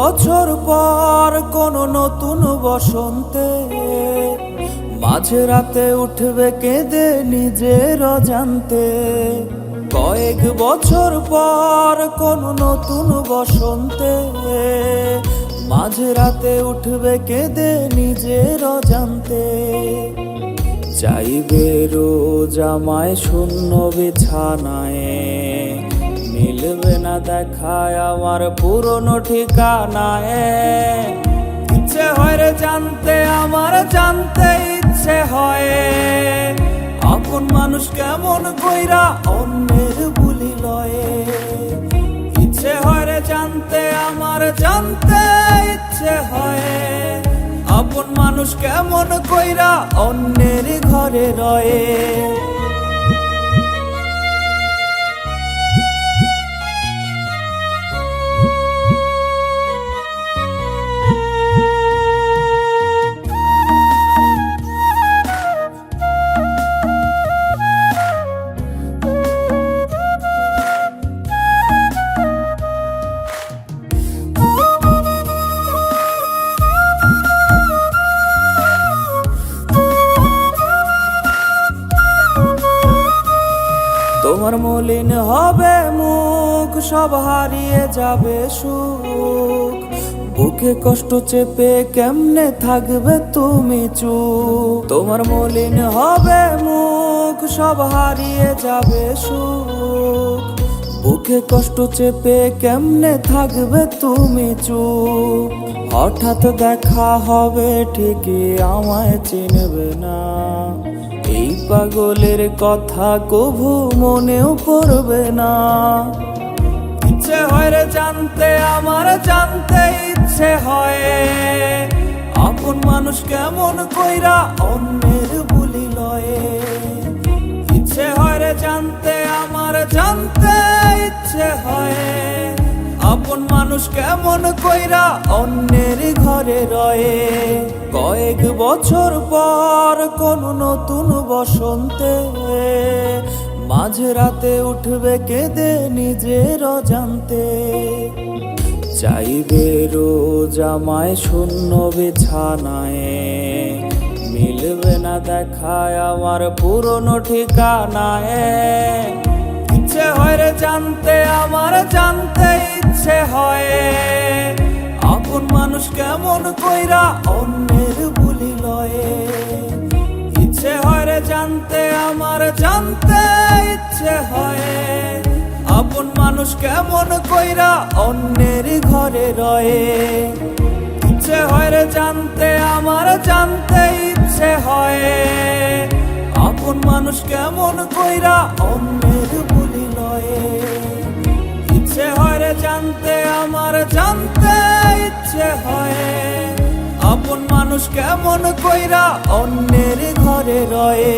বছর পর কোন নতুন বসন্তে মাঝে রাতে উঠবে কেঁদে নিজের অজান্তে। কয়েক বছর পর কোন নতুন বসন্তে মাঝে রাতে উঠবে কেঁদে নিজের অজান্তে। চাইবে রোজ আমায় শূন্য বিছানায়, মিলবে না দেখায় আমার পুরনো ঠিকানায়। ইচ্ছে হয় রে জানতে, আমার জানতে ইচ্ছে হয়, আপন মানুষ কেমন কইরা অন্যের বুলি লয়ে। ইচ্ছে হয় রে জানতে, আমার জানতে ইচ্ছে হয়, আপন মানুষ কেমন কইরা অন্যের ঘরে রয়ে। তোমার মলিন হবে মুখ, সব হারিয়ে যাবে সুখ, বুকে কষ্ট চেপে কেমনে থাকবে তুমি চুপ। তোমার মলিন হবে মুখ, সব হারিয়ে যাবে সুখ, বুকে কষ্ট চেপে কেমনে থাকবে তুমি চুপ। হঠাৎ দেখা হবে ঠিকই আমায় চিনবে না, এই পাগলের কথা কভু মনেও পড়বে না। ইচ্ছে হয় রে জানতে, আমার জানতে ইচ্ছে হয়, আপন মানুষ কেমন কইরা অন্যের বুলি লয়ে। ইচ্ছে হয় রে জানতে, আমার জানতে ইচ্ছে হয়, আপন মানুষ কেমন কইরা অন্যের ঘরে রয়ে। কয়েক বছর পর কোন নতুন বসন্তে মাঝে রাতে উঠবে কেঁদে নিজের অজান্তে। চাইবে রোজ আমায় শূন্য বিছানায়, মিলবে না দেখায় আমার পুরনো ঠিকানায়। ইচ্ছে হয় রে জানতে, আমার জানতে ইচ্ছে হয়, আপন মানুষ কেমন কইরা অন্যের বুলি লয়ে। ইচ্ছে হয় রে জানতে, আমার জানতে ইচ্ছে হয়, আপন মানুষ কেমন কইরা অন্যের ঘরে রয়ে। ইচ্ছে হয় রে জানতে, আমার জানতে ইচ্ছে হয়, আপন মানুষ কেমন কইরা অন্যের বুলি লয়ে। ইচ্ছে হয় রে জানতে, আমার জানতে ইচ্ছে হয়, আপন মানুষ কেমন কইরা অন্যের ঘরে রয়ে।